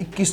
21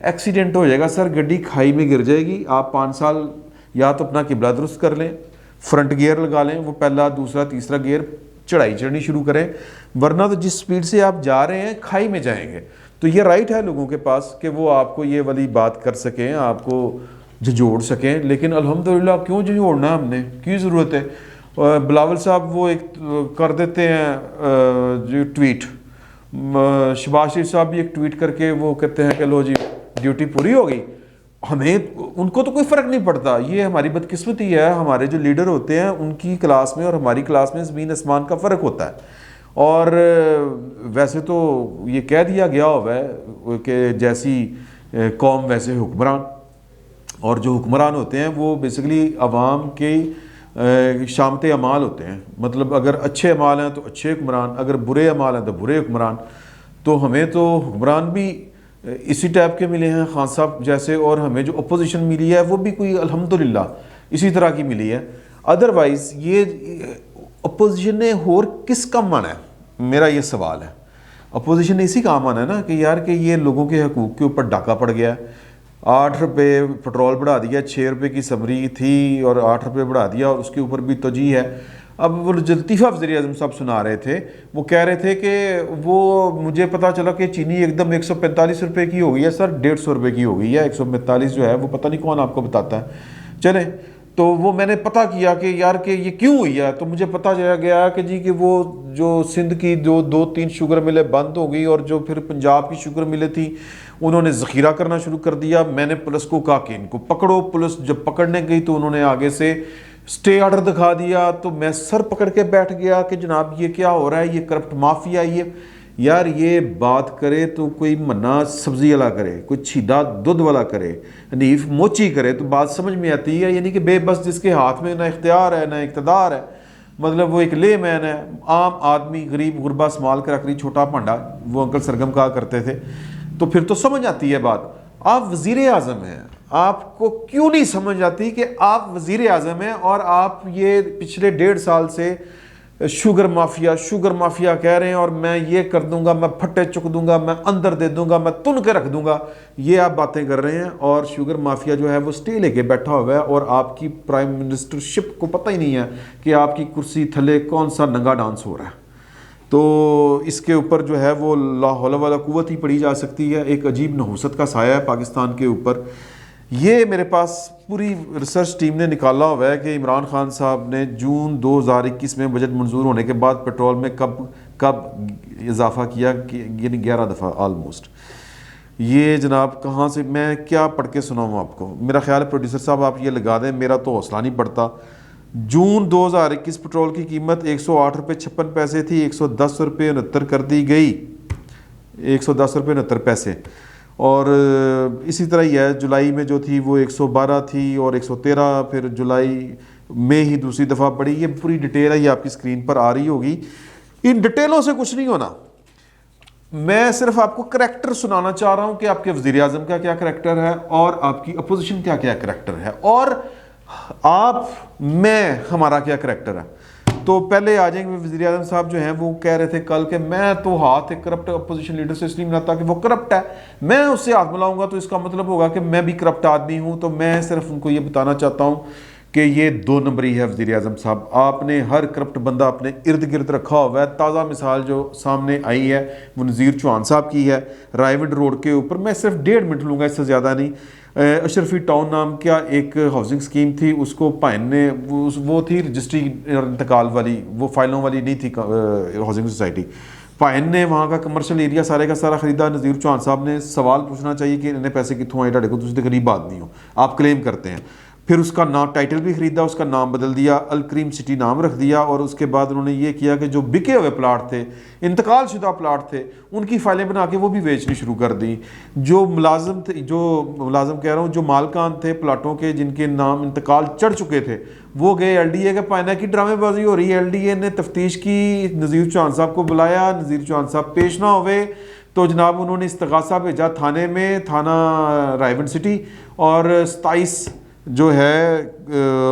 accident ہو جائے گا سر, گڈی کھائی میں گر جائے گی, آپ 5 سال یا تو اپنا قبلہ درست کر لیں, فرنٹ گیئر لگا لیں, وہ پہلا دوسرا تیسرا گیئر چڑھائی چڑھنی شروع کریں, ورنہ تو جس سپیڈ سے آپ جا رہے ہیں کھائی میں جائیں گے. تو یہ رائٹ ہے لوگوں کے پاس کہ وہ آپ کو یہ والی بات کر سکیں, آپ کو جھجوڑ سکیں, لیکن الحمدللہ کیوں جھجوڑنا, ہم نے کی ضرورت ہے. بلاول صاحب وہ ایک کر دیتے ہیں جو ٹویٹ, شہباز شریف صاحب بھی ایک ٹویٹ کر کے وہ کہتے ہیں کہ لو جی ڈیوٹی پوری ہو گئی. ہمیں ان کو تو کوئی فرق نہیں پڑتا, یہ ہماری بدقسمتی ہے. ہمارے جو لیڈر ہوتے ہیں ان کی کلاس میں اور ہماری کلاس میں زمین آسمان کا فرق ہوتا ہے. اور ویسے تو یہ کہہ دیا گیا ہوا ہے کہ جیسی قوم ویسے حکمران, اور جو حکمران ہوتے ہیں وہ بیسیکلی عوام کے شامت اعمال ہوتے ہیں. مطلب اگر اچھے اعمال ہیں تو اچھے حکمران, اگر برے اعمال ہیں تو برے حکمران. تو ہمیں تو حکمران بھی اسی ٹائپ کے ملے ہیں خان صاحب جیسے, اور ہمیں جو اپوزیشن ملی ہے وہ بھی کوئی الحمدللہ اسی طرح کی ملی ہے. ادروائز یہ اپوزیشن نے اور کس کا مانا ہے, میرا یہ سوال ہے. اپوزیشن نے اسی کا مانا ہے نا کہ یار کہ یہ لوگوں کے حقوق کے اوپر ڈاکہ پڑ گیا ہے, 8 روپے پٹرول بڑھا دیا, 6 روپے کی سمری تھی اور 8 روپے بڑھا دیا, اور اس کے اوپر بھی توجیہ ہے. اب وہ جو لطیفہ وزیر اعظم صاحب سنا رہے تھے, وہ کہہ رہے تھے کہ وہ مجھے پتا چلا کہ چینی ایک دم 145 روپے کی ہو گئی ہے سر, 150 روپے کی ہو گئی ہے. 145 جو ہے وہ پتہ نہیں کون آپ کو بتاتا ہے. چلیں, تو وہ میں نے پتہ کیا کہ یار کہ یہ کیوں ہوئی ہے, تو مجھے پتہ چلا گیا کہ جی کہ وہ جو سندھ کی جو 2-3 شوگر ملیں بند ہو گئی, اور جو پھر پنجاب کی شوگر ملیں تھیں انہوں نے ذخیرہ کرنا شروع کر دیا. میں نے پولیس کو کہا کہ ان کو پکڑو. پولیس جب پکڑنے گئی تو انہوں نے آگے سے سٹے آرڈر دکھا دیا, تو میں سر پکڑ کے بیٹھ گیا کہ جناب یہ کیا ہو رہا ہے, یہ کرپٹ مافیا. یہ یار یہ بات کرے تو کوئی منا سبزی والا کرے, کوئی چھیدا دودھ والا کرے, حنیف موچی کرے تو بات سمجھ میں آتی ہے. یعنی کہ بے بس جس کے ہاتھ میں نہ اختیار ہے نہ اقتدار ہے, مطلب وہ ایک لے مین ہے, عام آدمی, غریب غربا سمال کر رکھری چھوٹا پانڈا, وہ انکل سرگم کہا کرتے تھے. تو پھر تو سمجھ آتی ہے بات. آپ وزیر اعظم ہیں, آپ کو کیوں نہیں سمجھ آتی کہ آپ وزیر اعظم ہیں اور آپ یہ پچھلے 1.5 سال سے شوگر مافیا کہہ رہے ہیں, اور میں یہ کر دوں گا, میں پھٹے چک دوں گا, میں اندر دے دوں گا, میں تن کے رکھ دوں گا, یہ آپ باتیں کر رہے ہیں. اور شوگر مافیا جو ہے وہ سٹے لے کے بیٹھا ہوا ہے, اور آپ کی پرائم منسٹرشپ کو پتہ ہی نہیں ہے کہ آپ کی کرسی تھلے کون سا ننگا ڈانس ہو رہا ہے. تو اس کے اوپر جو ہے وہ لا حول ولا قوت ہی پڑھی جا سکتی ہے. ایک عجیب نحوست کا سایہ ہے پاکستان کے اوپر. یہ میرے پاس پوری ریسرچ ٹیم نے نکالا ہوا ہے کہ عمران خان صاحب نے جون 2021 میں بجٹ منظور ہونے کے بعد پیٹرول میں کب اضافہ کیا, یعنی 11 دفعہ آلموسٹ. یہ جناب کہاں سے, میں کیا پڑھ کے سناؤں آپ کو. میرا خیال ہے پروڈیوسر صاحب آپ یہ لگا دیں, میرا تو حوصلہ نہیں پڑتا. جون 2021 پیٹرول کی قیمت 108 روپے 56 پیسے تھی, 110 روپے 69 کر دی گئی, 110 روپے 69 پیسے. اور اسی طرح ہی ہے, جولائی میں جو تھی وہ 112 تھی اور 113, پھر جولائی میں ہی دوسری دفعہ بڑھی. یہ پوری ڈیٹیل ہے, یہ آپ کی اسکرین پر آ رہی ہوگی. ان ڈیٹیلوں سے کچھ نہیں ہونا, میں صرف آپ کو کریکٹر سنانا چاہ رہا ہوں کہ آپ کے وزیر اعظم کا کیا کریکٹر ہے اور آپ کی اپوزیشن کا کیا کریکٹر ہے, اور آپ میں ہمارا کیا کریکٹر ہے. تو پہلے آ جائیں گے وزیر اعظم صاحب جو ہیں, وہ کہہ رہے تھے کل کہ میں تو ہاتھ ایک کرپٹ اپوزیشن لیڈر سے اس لیے ملاتا کہ وہ کرپٹ ہے, میں اس سے ہاتھ ملاؤں گا تو اس کا مطلب ہوگا کہ میں بھی کرپٹ آدمی ہوں. تو میں صرف ان کو یہ بتانا چاہتا ہوں کہ یہ 2 نمبری ہے وزیر اعظم صاحب. آپ نے ہر کرپٹ بندہ اپنے ارد گرد رکھا ہوا ہے. تازہ مثال جو سامنے آئی ہے وہ نذیر چوہان صاحب کی ہے, رائے ونڈ روڈ کے اوپر. میں صرف 1.5 منٹ لوں گا, اس سے زیادہ نہیں. اشرفی ٹاؤن نام کیا ایک ہاؤسنگ اسکیم تھی, اس کو پائن نے, وہ تھی رجسٹری اور انتقال والی, وہ فائلوں والی نہیں تھی ہاؤسنگ سوسائٹی. پائن نے وہاں کا کمرشل ایریا سارے کا سارا خریدا. نذیر چوہان صاحب نے سوال پوچھنا چاہیے کہ انہیں پیسے کتوں آئے ڈاڑے کو, تجھے غریب آدمی ہو, آپ کلیم کرتے ہیں. پھر اس کا نام ٹائٹل بھی خریدا, اس کا نام بدل دیا, الکریم سٹی نام رکھ دیا. اور اس کے بعد انہوں نے یہ کیا کہ جو بکے ہوئے پلاٹ تھے, انتقال شدہ پلاٹ تھے, ان کی فائلیں بنا کے وہ بھی بیچنی شروع کر دی. جو ملازم کہہ رہا ہوں, جو مالکان تھے پلاٹوں کے جن کے نام انتقال چڑھ چکے تھے, وہ گئے ایل ڈی اے کے پائنا کی ڈرامے بازی ہو رہی ہے. ایل ڈی اے نے تفتیش کی, نذیر چوہان صاحب کو بلایا, نذیر چوہان صاحب پیش نہ ہوئے تو جناب انہوں نے استغاثہ بھیجا تھانے میں, تھانہ رائے ونڈ سٹی. اور 27 جو ہے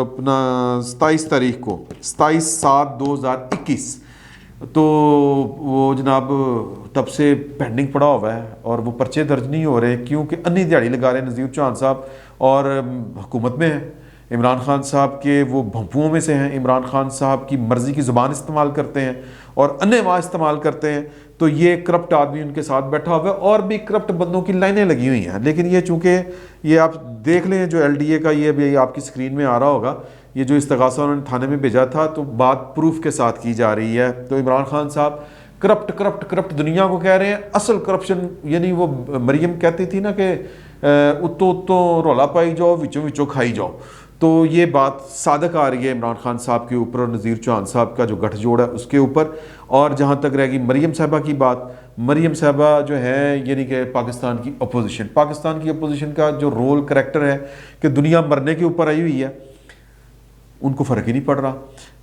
اپنا 27 تاریخ کو 27/7/2021 تو وہ جناب تب سے پینڈنگ پڑا ہوا ہے اور وہ پرچے درج نہیں ہو رہے کیونکہ انی دیہڑی لگا رہے نذیر چوہان صاحب اور حکومت میں ہیں، عمران خان صاحب کے وہ بھنپوؤں میں سے ہیں، عمران خان صاحب کی مرضی کی زبان استعمال کرتے ہیں اور انے ماں استعمال کرتے ہیں. تو یہ کرپٹ آدمی ان کے ساتھ بیٹھا ہوا ہے اور بھی کرپٹ بندوں کی لائنیں لگی ہوئی ہیں. لیکن یہ چونکہ یہ آپ دیکھ لیں جو ایل ڈی اے کا یہ بھی آپ کی اسکرین میں آ رہا ہوگا، یہ جو استغاثہ انہوں نے تھانے میں بھیجا تھا تو بات پروف کے ساتھ کی جا رہی ہے. تو عمران خان صاحب کرپٹ کرپٹ کرپٹ دنیا کو کہہ رہے ہیں. اصل کرپشن یعنی وہ مریم کہتی تھی نا کہ اتو اتو رولا پائی جاؤ وچوں وچوں کھائی جاؤ. تو یہ بات صادق آ رہی ہے عمران خان صاحب کے اوپر اور نذیر چوہان صاحب کا جو گٹھ جوڑ ہے اس کے اوپر. اور جہاں تک رہے گی مریم صاحبہ کی بات، مریم صاحبہ جو ہے یعنی کہ پاکستان کی اپوزیشن کا جو رول کریکٹر ہے کہ دنیا مرنے کے اوپر آئی ہوئی ہے، ان کو فرق ہی نہیں پڑ رہا.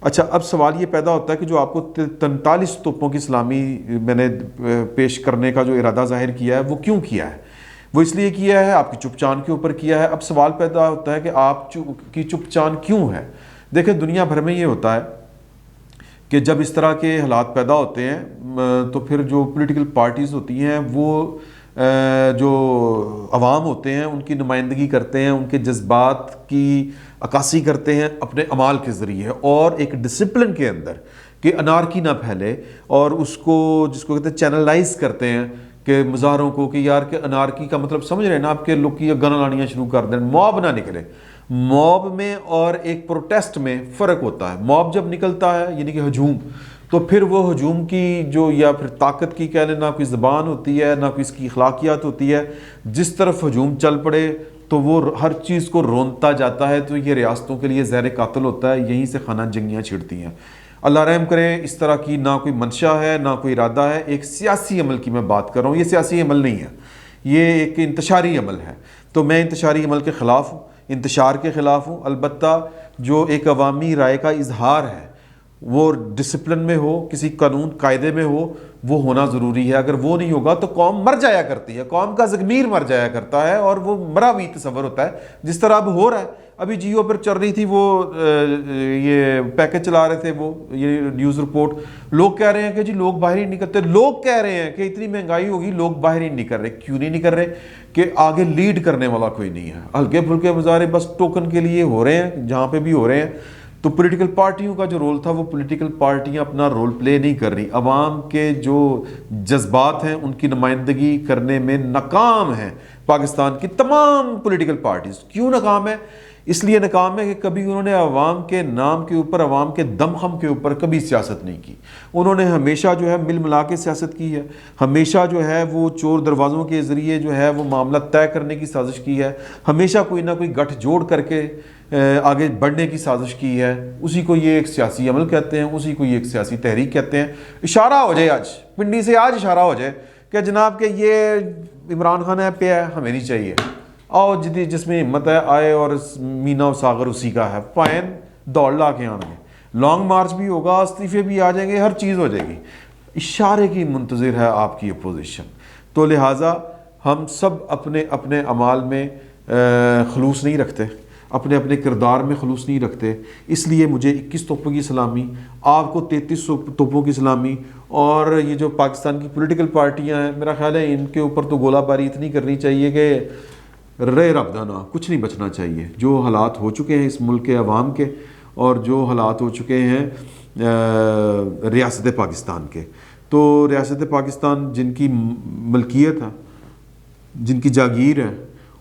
اچھا اب سوال یہ پیدا ہوتا ہے کہ جو آپ کو 43 توپوں کی سلامی میں نے پیش کرنے کا جو ارادہ ظاہر کیا ہے وہ کیوں کیا ہے؟ وہ اس لیے کیا ہے آپ کی چپ چان کے اوپر کیا ہے. اب سوال پیدا ہوتا ہے کہ آپ کی چپ چان کیوں ہے؟ دیکھیں دنیا بھر میں یہ ہوتا ہے کہ جب اس طرح کے حالات پیدا ہوتے ہیں تو پھر جو پولیٹیکل پارٹیز ہوتی ہیں وہ جو عوام ہوتے ہیں ان کی نمائندگی کرتے ہیں، ان کے جذبات کی عکاسی کرتے ہیں اپنے اعمال کے ذریعے اور ایک ڈسپلن کے اندر کہ انارکی نہ پھیلے، اور اس کو جس کو کہتے ہیں چینلائز کرتے ہیں کہ مظاہروں کو کہ یار کہ انارکی کا مطلب سمجھ رہے ہیں نا آپ کے لوگ کی گن لانیاں شروع کر دیں، موب نہ نکلے. موب میں اور ایک پروٹیسٹ میں فرق ہوتا ہے. موب جب نکلتا ہے یعنی کہ ہجوم، تو پھر وہ ہجوم کی جو یا پھر طاقت کی کہہ لیں، نہ کوئی زبان ہوتی ہے نہ کوئی اس کی اخلاقیات ہوتی ہے. جس طرف ہجوم چل پڑے تو وہ ہر چیز کو رونتا جاتا ہے. تو یہ ریاستوں کے لیے زہر قاتل ہوتا ہے، یہیں سے خانہ جنگیاں چھڑتی ہیں. اللہ رحم کرے، اس طرح کی نہ کوئی منشا ہے نہ کوئی ارادہ ہے. ایک سیاسی عمل کی میں بات کر رہا ہوں، یہ سیاسی عمل نہیں ہے، یہ ایک انتشاری عمل ہے. تو میں انتشاری عمل کے خلاف ہوں، انتشار کے خلاف ہوں. البتہ جو ایک عوامی رائے کا اظہار ہے وہ ڈسپلن میں ہو، کسی قانون قاعدے میں ہو، وہ ہونا ضروری ہے. اگر وہ نہیں ہوگا تو قوم مر جایا کرتی ہے، قوم کا ضمیر مر جایا کرتا ہے اور وہ مرا ہوئی تصور ہوتا ہے جس طرح اب ہو رہا ہے. ابھی جیو پر چل رہی تھی وہ یہ پیکج چلا رہے تھے، وہ یہ نیوز رپورٹ، لوگ کہہ رہے ہیں کہ جی لوگ باہر ہی نہیں کرتے. لوگ کہہ رہے ہیں کہ اتنی مہنگائی ہوگی لوگ باہر ہی نہیں کر رہے. کیوں نہیں کر رہے؟ کہ آگے لیڈ کرنے والا کوئی نہیں ہے. ہلکے پھلکے مظاہرے بس ٹوکن کے لیے ہو رہے ہیں جہاں پہ بھی ہو رہے ہیں. تو پولیٹیکل پارٹیوں کا جو رول تھا وہ پولیٹیکل پارٹیاں اپنا رول پلے نہیں کر رہی. عوام کے جو جذبات ہیں ان کی نمائندگی کرنے میں ناکام ہیں پاکستان کی تمام پولیٹیکل پارٹیز. کیوں ناکام ہے؟ اس لیے ناکام ہے کہ کبھی انہوں نے عوام کے نام کے اوپر، عوام کے دم خم کے اوپر کبھی سیاست نہیں کی. انہوں نے ہمیشہ جو ہے مل ملا کے سیاست کی ہے، ہمیشہ جو ہے وہ چور دروازوں کے ذریعے جو ہے وہ معاملہ طے کرنے کی سازش کی ہے، ہمیشہ کوئی نہ کوئی گٹھ جوڑ کر کے آگے بڑھنے کی سازش کی ہے. اسی کو یہ ایک سیاسی عمل کہتے ہیں، اسی کو یہ ایک سیاسی تحریک کہتے ہیں. اشارہ ہو جائے آج پنڈی سے، آج اشارہ ہو جائے کہ جناب کہ یہ عمران خان ہے پہ ہے، ہمیں نہیں چاہیے. آؤ جدی جس میں ہمت ہے آئے، اور مینا و ساغر اسی کا ہے، پائن دوڑ لا کے آنے گے، لانگ مارچ بھی ہوگا، استعفے بھی آ جائیں گے، ہر چیز ہو جائے گی. اشارے کی منتظر ہے آپ کی اپوزیشن. تو لہٰذا ہم سب اپنے اپنے اعمال میں خلوص نہیں رکھتے، اپنے اپنے کردار میں خلوص نہیں رکھتے. اس لیے مجھے 21 توپوں کی سلامی، آپ کو 33 توپوں کی سلامی. اور یہ جو پاکستان کی پولیٹیکل پارٹیاں ہیں، میرا خیال ہے ان کے اوپر تو گولہ باری اتنی کرنی چاہیے کہ رے ربدانہ کچھ نہیں بچنا چاہیے. جو حالات ہو چکے ہیں اس ملک کے عوام کے، اور جو حالات ہو چکے ہیں ریاست پاکستان کے، تو ریاست پاکستان جن کی ملکیت ہے، جن کی جاگیر ہے،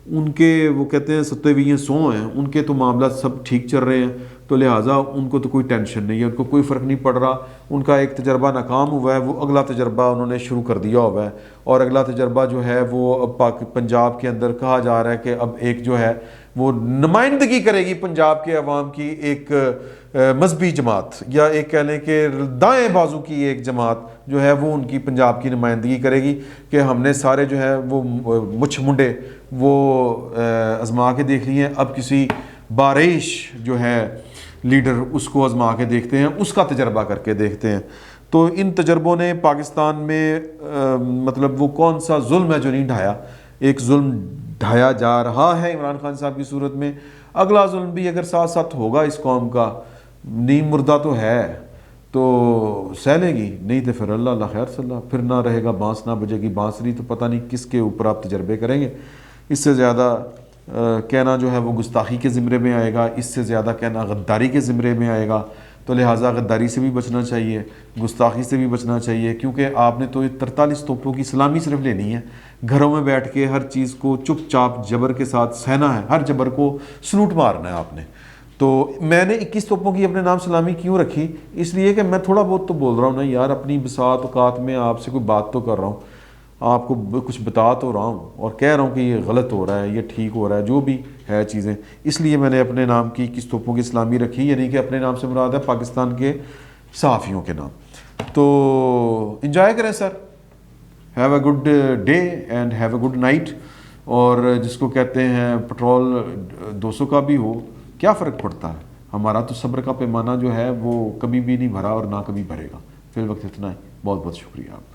ان کے وہ کہتے ہیں ستے ہوئے سو ہیں، ان کے تو معاملات سب ٹھیک چل رہے ہیں. تو لہٰذا ان کو تو کوئی ٹینشن نہیں ہے، ان کو کوئی فرق نہیں پڑ رہا. ان کا ایک تجربہ ناکام ہوا ہے، وہ اگلا تجربہ انہوں نے شروع کر دیا ہوا ہے. اور اگلا تجربہ جو ہے وہ پنجاب کے اندر کہا جا رہا ہے کہ اب ایک جو ہے وہ نمائندگی کرے گی پنجاب کے عوام کی ایک مذہبی جماعت، یا ایک کہہ لیں کہ دائیں بازو کی ایک جماعت جو ہے وہ ان کی پنجاب کی نمائندگی کرے گی کہ ہم نے سارے جو ہے وہ مچھ منڈے وہ آزما کے دیکھ لیے ہیں، اب کسی بارش جو ہے لیڈر اس کو آزما کے دیکھتے ہیں، اس کا تجربہ کر کے دیکھتے ہیں. تو ان تجربوں نے پاکستان میں مطلب وہ کون سا ظلم ہے جو نہیں ڈھایا. ایک ظلم ڈھایا جا رہا ہے عمران خان صاحب کی صورت میں، اگلا ظلم بھی اگر ساتھ ساتھ ہوگا اس قوم کا، نیم مردہ تو ہے. تو سہ لے گی، نہیں تو پھر اللہ اللہ خیر صلی اللہ، پھر نہ رہے گا بانس نہ بجے گی بانسری، تو پتہ نہیں کس کے اوپر آپ تجربے کریں گے۔ اس سے زیادہ کہنا جو ہے وہ گستاخی کے زمرے میں آئے گا، اس سے زیادہ کہنا غداری کے زمرے میں آئے گا، تو لہٰذا غداری سے بھی بچنا چاہیے، گستاخی سے بھی بچنا چاہیے، کیونکہ آپ نے تو 43 توپوں کی سلامی صرف لینی ہے، گھروں میں بیٹھ کے ہر چیز کو چپ چاپ جبر کے ساتھ سہنا ہے، ہر جبر کو سلوٹ مارنا ہے آپ نے۔ تو میں نے 21 توپوں کی اپنے نام سلامی کیوں رکھی؟ اس لیے کہ میں تھوڑا بہت تو بول رہا ہوں نا یار، اپنی بساط اوقات میں آپ سے کوئی بات تو کر رہا ہوں، آپ کو کچھ بتا تو رہا ہوں اور کہہ رہا ہوں کہ یہ غلط ہو رہا ہے، یہ ٹھیک ہو رہا ہے، جو بھی ہے چیزیں، اس لیے میں نے اپنے نام کی 21 توپوں کی اسلامی رکھی، یعنی کہ اپنے نام سے مراد ہے پاکستان کے صحافیوں کے نام۔ تو انجوائے کریں sir, have a good day and have a good night, اور جس کو کہتے ہیں پٹرول 200 کا بھی ہو کیا فرق پڑتا ہے، ہمارا تو صبر کا پیمانہ جو ہے وہ کبھی بھی نہیں بھرا اور نہ کبھی بھرے گا۔ فی الوقت اتنا ہے، بہت بہت شکریہ آپ کا۔